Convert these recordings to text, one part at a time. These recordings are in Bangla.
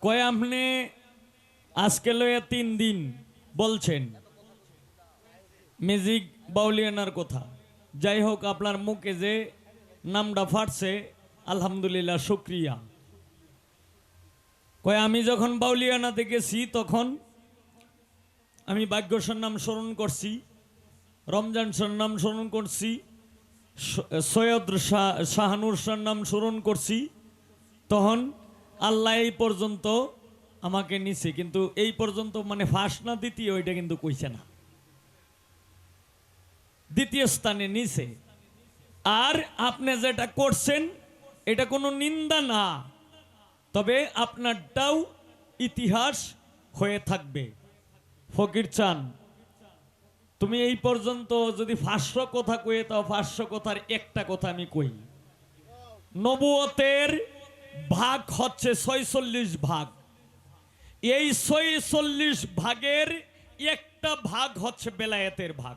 কয় আপনি আজকে লয়ে 3 দিন বলছেন মিউজিক বাউলিয়ানার কথা। যাই হোক, আপনার মুখে যে নামটা ফাটছে আলহামদুলিল্লাহ, শুক্রিয়া। কয় আমি যখন বাউলিয়ানাতে গেছি তখন আমি ভাগ্যসর নাম স্মরণ করছি, রমজান সর নাম স্মরণ করছি, সৈয়দ শাহানুর শাহর নাম স্মরণ করছি। তখন আল্লাহ এই পর্যন্ত আমাকে নিছে, কিন্তু এই পর্যন্ত মানে ফার্স্ট না দ্বিতীয় এটা কিন্তু কইছে না, দ্বিতীয় স্থানে নিছে। আর আপনি যেটা করছেন এটা কোনো নিন্দা না, তবে আপনারটাও ইতিহাস হয়ে থাকবে। ফকির চান, তুমি এই পর্যন্ত যদি 500 কথা কয়ে তাও 500 কথার একটা কথা আমি কই। নবুয়তের ভাগ হচ্ছে 46 ভাগ। এই 46 ভাগের একটা ভাগ হচ্ছে বেলায়েতের ভাগ।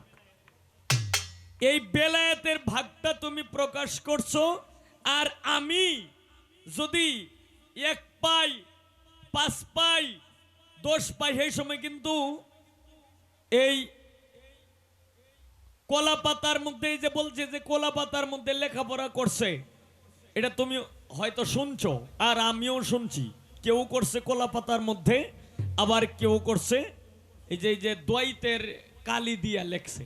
এই বেলায়েতের ভাগটা তুমি প্রকাশ করছো। আর আমি যদি 1 পাই, 5 পাই, 10 পাই, সেই সময় কিন্তু এই কলা পাতার মধ্যে, এই যে বলছে যে কলা পাতার মধ্যে লেখাপড়া করছে, এটা তুমি হয়তো শুনছো আর আমিও শুনছি। কেউ করছে কলা পাতার মধ্যে, আবার কেউ করছে এই যে দ্বৈতের কালি দিয়া লেখছে।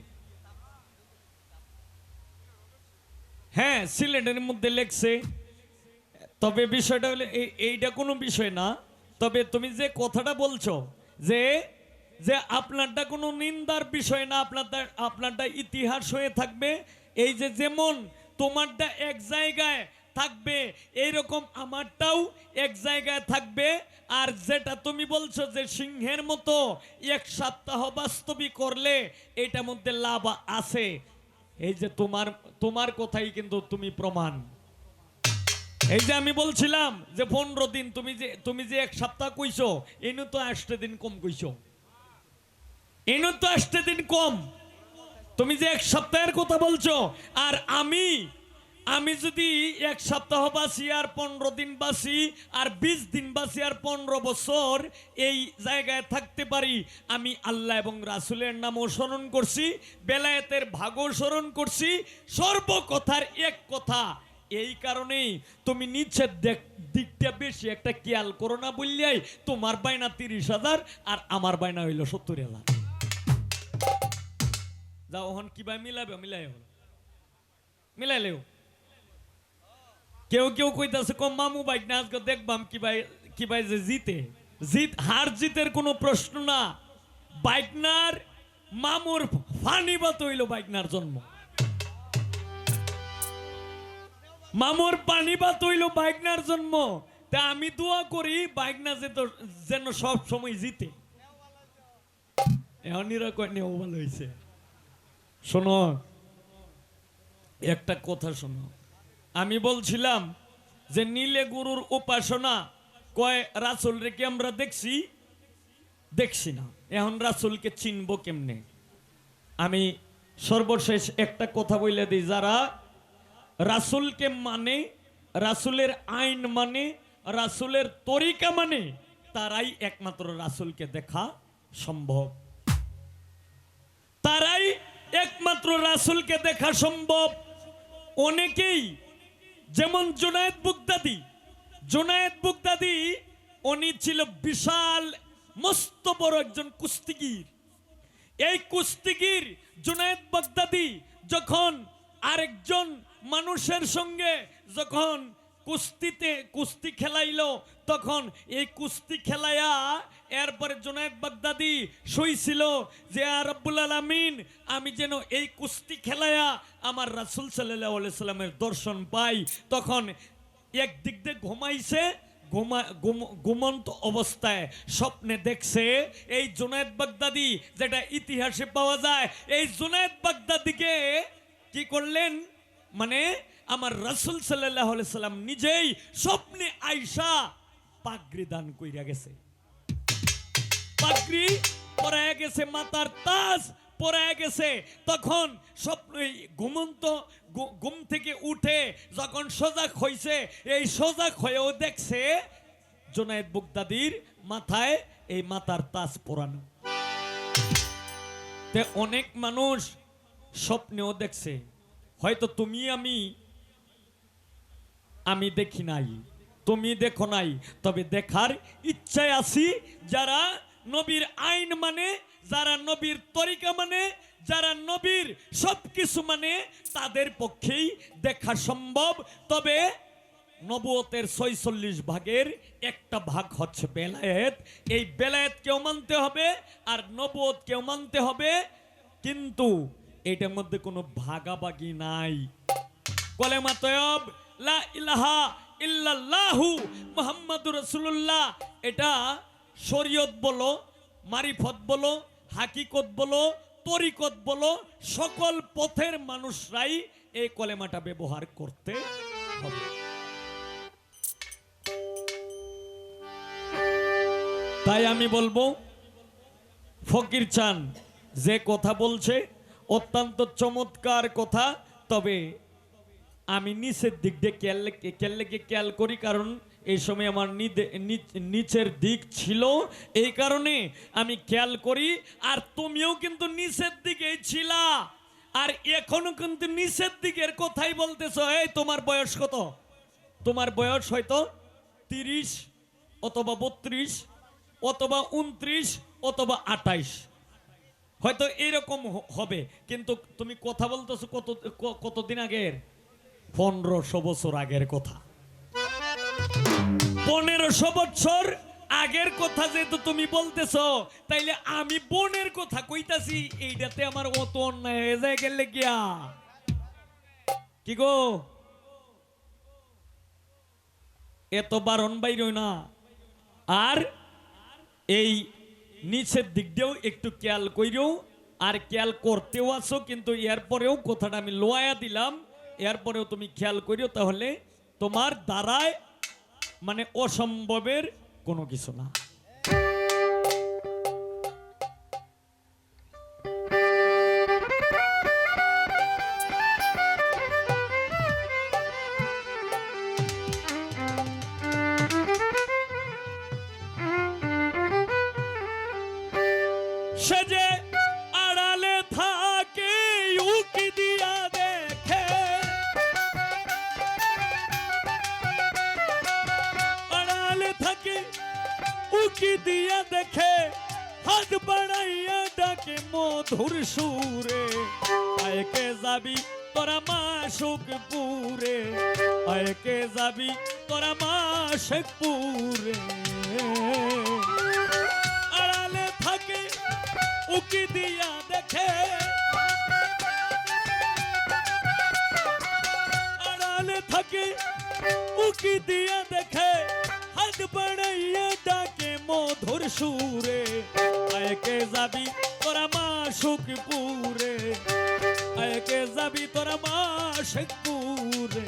হ্যাঁ, সিলেটের মধ্যে লেখছে। তবে বিষয়টা হলে এইটা কোনো বিষয় না। তবে তুমি যে কথাটা বলছো যে যে আপনারটা কোনো নিন্দার বিষয় না, আপনারটা ইতিহাস হয়ে থাকবে। এই যে যেমন তোমারটা এক জায়গায় থাকবে, এইরকম আমারটাও এক জায়গায় থাকবে। আর যেটা তুমি বলছো যে সিংহের মতো 1 সপ্তাহ বাস্তবিক করলে এটার মধ্যে লাভ আছে, এই যে তোমার কথাই কিন্তু তুমি প্রমাণ। এই যে আমি বলছিলাম যে 15 দিন, তুমি যে 1 সপ্তাহ কইছো, এনু তো 8 দিন কম কইছো, এনু তো 8 দিন কম। তুমি যে 1 সপ্তাহের কথা বলছো, আর আমি যদি 1 সপ্তাহ বাসি আর 15 দিন বাসি আর 20 দিন বাসি আর 15 বছর এই জায়গায় থাকতে পারি, আমি আল্লাহ এবং রাসূলের নামও স্মরণ করছি, বেলায়েতের ভাগও স্মরণ করছি, সর্বকথার এক কথা। এই কারণেই তুমি নিচের দিকটা বেশি একটা খেয়াল করো না বললেই তোমার বায়না 30,000 আর আমার বায়না হইল 70,000। যাও হন কি ভাই মিলাইলেও কেউ কইতাছে কম মামু বাইক না, আজকে দেখবাম কি ভাই যে হার জিতের কোনো প্রশ্ন না। বাইকনার মামুর ফানিবাত হইল বাইকনার জন্ম, মামুর পানিবাত হইল বাইকনার জন্ম। তা আমি দোয়া করি বাইকনা যেন সব সময় জিতে। এমনিরা কয় নেও ভালো হয়েছে। শোনো একটা কথা শোনো, আমি বলছিলাম যে নীলে গুরুর উপাসনা, কয় রাসূল রে কি আমরা দেখছি না, এখন রাসূলকে চিনবো কেমনে? আমি সর্বশেষ একটা কথা বলে দিই, যারা রাসূলকে মানে, রাসূলের আইন মানে, রাসূলের তরিকা মানে, তারাই একমাত্র রাসূলকে দেখা সম্ভব, তারাই একমাত্র রাসূলকে দেখা সম্ভব। অনেকেই যেমন জুনায়েদ বুগদাদি, উনি ছিল বিশাল মস্ত বড় একজন কুস্তিগীর। এই কুস্তিগীর জুনায়েদ বাগদাদি যখন আরেকজন মানুষের সঙ্গে যখন কুস্তি খেলাইলো, তখন এই কুস্তি খেলাইয়া এরপরে জুনায়েদ বাগদাদি শুইছিল যে রব্বুল আলামিন, আমি যেন এই কুস্তি খেলাইয়া আমার রাসূল সাল্লাল্লাহু আলাইহি সাল্লামের দর্শন পাই। তখন একদিক দিয়ে ঘুমাইছে, ঘুমন্ত অবস্থায় স্বপ্নে দেখছে এই জুনায়েদ বাগদাদি, যেটা ইতিহাসে পাওয়া যায়। এই জুনায়েদ বাগদাদিকে কি করলেন, মানে আমার রাসূল সাল্লাল্লাহু আলাইহি সাল্লাম নিজেই স্বপ্নে আয়েশা পাগড়ি দান কইরা গেছে, পাগড়ি পরায়া গেছে, মাথার তাজ পরায়া গেছে। তখন স্বপ্ন ঘুম থেকে উঠে যখন সজাগ হইছে, এই সজাগ হয়েও দেখছে জুনায়েদ বাগদাদির মাথায় এই মাতার তাজ পরানো। তে অনেক মানুষ স্বপ্নেও দেখছে, হয়তো তুমি আমি দেখি নাই, তুমি দেখো নাই, তবে দেখার ইচ্ছায় আছি। যারা নবীর আইন মানে, যারা নবীর তরিকা মানে, যারা নবীর সবকিছু মানে, তাদের পক্ষেই দেখা সম্ভব। তবে নবুয়তের 46 ভাগের একটা ভাগ হচ্ছে বেলায়েত। এই বেলায়েত কেউ মানতে হবে আর নবুয়ত কেউ মানতে হবে, কিন্তু এটার মধ্যে কোনো ভাগাভাগি নাই। কলেমা তয়ব লা ইলাহা ইল্লাল্লাহু মুহাম্মাদুর রাসূলুল্লাহ, এটা শরীয়ত বলো, মারিফত বলো, হাকিকত বলো, তরিকত বলো, সকল পথের মানুষরাই এই কলেমাটা ব্যবহার করতে হবে। তাই আমি বলবো, ফকির চান যে কথা বলছে অত্যন্ত চমৎকার কথা, তবে আমি নিচের দিক দিয়ে খেয়াল করি, কারণ এই সময় আমার নিচের দিক ছিল, এই কারণে আমি খেয়াল করি। আর তুমিও কিন্তু নিচের দিকেই ছিলা, আর এখনো কিন্তু নিচের দিকের কথাই বলতেছ। এই তোমার বয়স কত? তোমার বয়স হয়তো 30 অথবা 32 অথবা 29 অথবা 28, হয়তো এরকম হবে, কিন্তু তুমি কথা বলতেছো কতদিন আগের? 1500 বছর আগের কথা। 1500 বছর আগের কথা যেহেতু তুমি বলতেছো, তাইলে আমি বোনের কথা কইতাছি, এইটাতে আমার অত অন্যায় হয়ে যায় গেলে গিয়া। কি গো, এত বারণ বাইরই না। আর এই নিচের দিক দিয়েও একটু খেয়াল কইরো, আর খেয়াল করতেও আসো, কিন্তু এরপরেও কথাটা আমি লোয়া দিলাম, এরপরেও তুমি খেয়াল করিও, তাহলে তোমার দ্বারায় মানে অসম্ভবের কোনো কিছু না। সে যে আড়ালে থাকে উকি দিয়া দেখে, আড়ালে থাকে উকি দিয়া দেখে, হাত বাড়াইয়া ডাকে মধুর সুরে, আয়কে যাবি তোরা মাসুকপুরে, আয়কে যাবি তোরা মাসুকপুরে। আড়ালে থাকে উকি দিয়া দেখে, আড়ালে থাকে উকি দিয়া দেখে, হাত বাড়াইয়া ডাকে মধুর সুরে, আয়কে যাবি তোরা মাসুকপুরে, আয়কে যাবি তোরা মাসুকপুরে।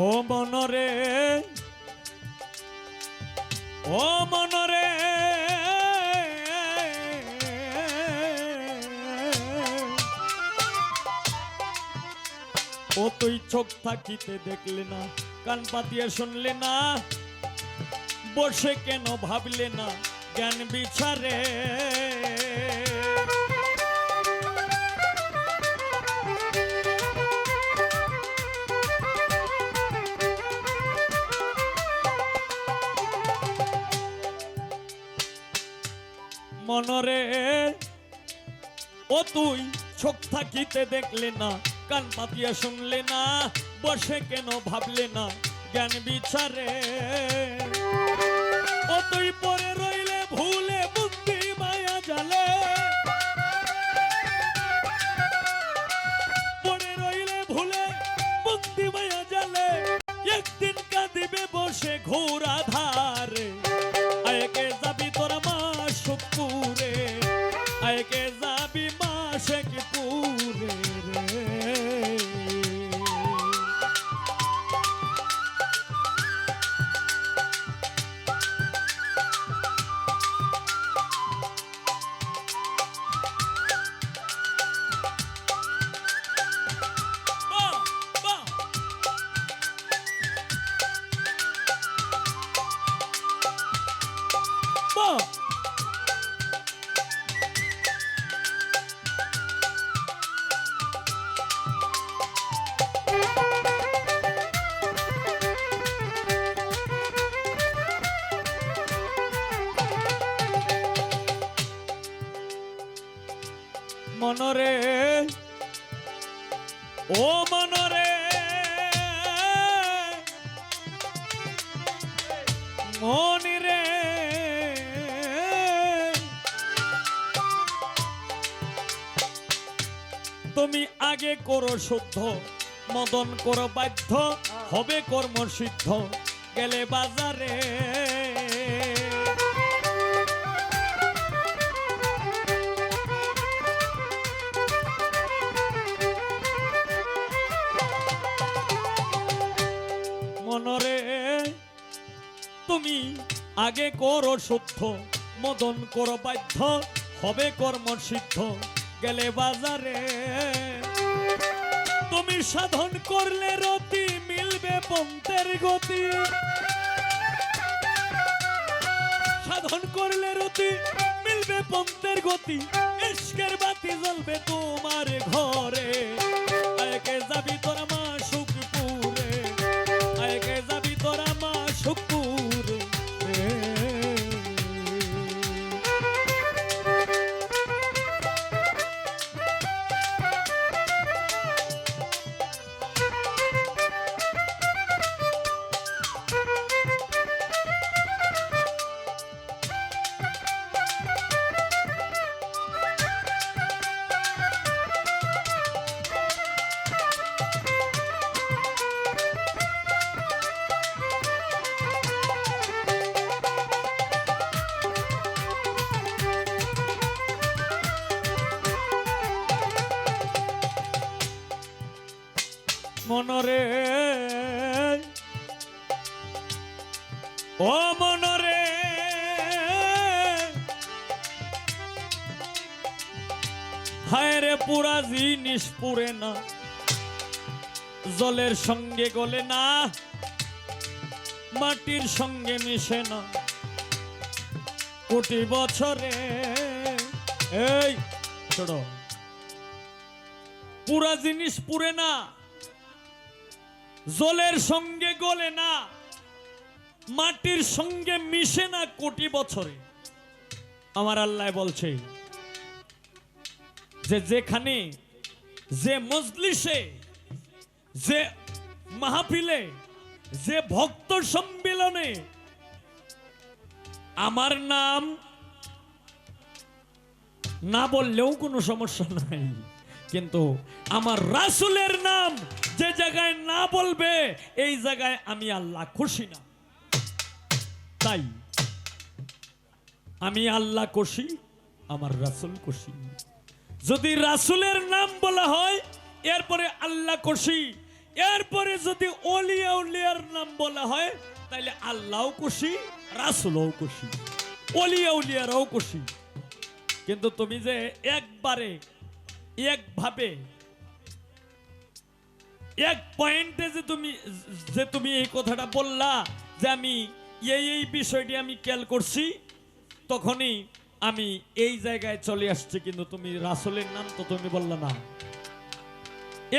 ও মনরে, ও মনরে, ও তুই চোখ থাকিতে দেখলে না, কান পাতিয়া শুনলে না, বসে কেন ভাবলে না জ্ঞান বিচারে। মনরে, ও তুই চোখ থাকিতে দেখলে না, কান পাতিয়া শুনলে না, বসে কেন ভাবলে না জ্ঞান বিচারে। ও তুই পরে রইলে ভুলে বুদ্ধি মায়া জালে, পরে রইলে ভুলে বুদ্ধি মায়া জালে, একদিন কাঁদিবে বসে ঘোর আধারে, আয়কে বাহ। মনরে ও মনরে মনিরে তুমি আগে করো শুদ্ধ মদন করো বাধ্য হবে কর্ম সিদ্ধ গেলে বাজারে মনরে তুমি আগে করো শুদ্ধ মদন করো বাধ্য হবে কর্ম সিদ্ধ গেলে বাজারে তুমি সাধন করলে রতি মিলবে পন্থের গতি সাধন করলে রতি মিলবে পন্থের গতি ইশকের বাতি জ্বলবে তোমার ঘরে আয়কে যাবি তোরা মা সুখপুরে আয়কে যাবি তোরা মা সুখপুরে মনরে ও মনরে হায় রে পুরা জিনিস পুরে না জলের সঙ্গে গলে না মাটির সঙ্গে মিশে না কোটি বছরে এই ছোট পুরা জিনিস পুরে না জলের সঙ্গে গলে না মাটির সঙ্গে মিশে না কোটি বছরে আমার আল্লাহ বলছে যে যেখানে যে মজলিসে যে মাহফিলে যে ভক্ত সম্মেলনে আমার নাম না বললেও কোনো সমস্যা নাই কিন্তু আমার রাসূলের নাম যে জায়গায় না বলবে এই জায়গায় আমি আল্লাহ খুশি না তাই আমি আল্লাহ খুশি আমার রাসূল খুশি যদি রাসূলের নাম বলা হয় এরপরে আল্লাহ খুশি এরপরে যদি ওলিয়া উলিয়ার নাম বলা হয় তাহলে আল্লাহও খুশি রাসূলও খুশি ওলিয়া উলিয়ারাও খুশি কিন্তু তুমি যে একবারে একভাবে এক পয়েন্টে যে তুমি এই কথাটা বললা যে আমি এই বিষয়টি আমি খেয়াল করছি তখনই আমি এই জায়গায় চলে আসছি কিন্তু তুমি রাসূলের নাম তো তুমি বললা না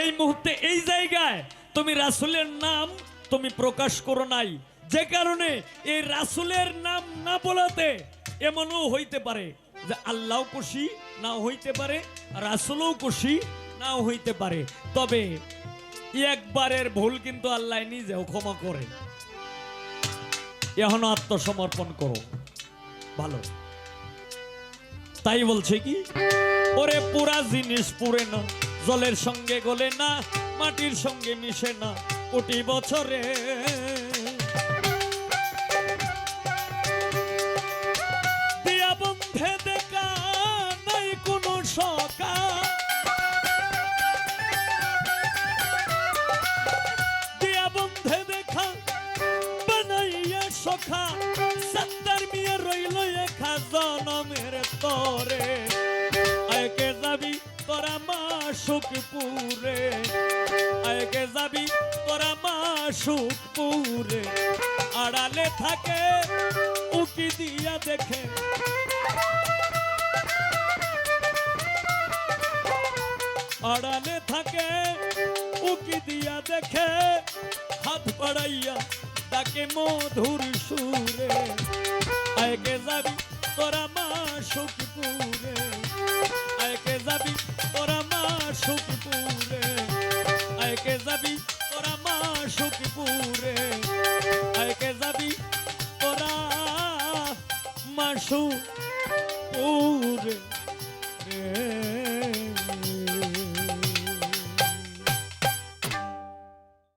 এই মুহূর্তে এই জায়গায় তুমি রাসূলের নাম তুমি প্রকাশ করো নাই যে কারণে এই রাসূলের নাম না বলাতে এমনও হইতে পারে যে আল্লাহ খুশি নাও হইতে পারে রাসূলও খুশি নাও হইতে পারে তবে একবারের ভুল কিন্তু আল্লাহ নিজেও ক্ষমা করে এখনো আত্মসমর্পণ করো ভালো তাই বলছে কি ওরে পুরা জিনিস পুরে না জলের সঙ্গে গলে না মাটির সঙ্গে মিশে না কোটি বছরে দিয়া বন্ধে দেখা নাই কোনো সকা দিয়া বন্ধে দেখা বানাইয়া সখা সত্তর মিয়া রইল একা জনমের তরে আয়কে যাবি তোরা মা সুখপুরে আয়কে যাবি তোরা মা সুখপুরে আড়ালে থাকে উকি দিয়ে দিয়া দেখে, আড়ালে থাকে উকি দিয়া দেখে, হাত বাড়াইয়া তাকে মধুর সুরে, আয়কে যাবি তোরা মা সখীপুরে, আয়কে যাবি তোরা মা সখীপুরে, আয়কে যাবি তোরা মা সখীপুরে, আয়কে যাবি তোরা মা সখীপুরে।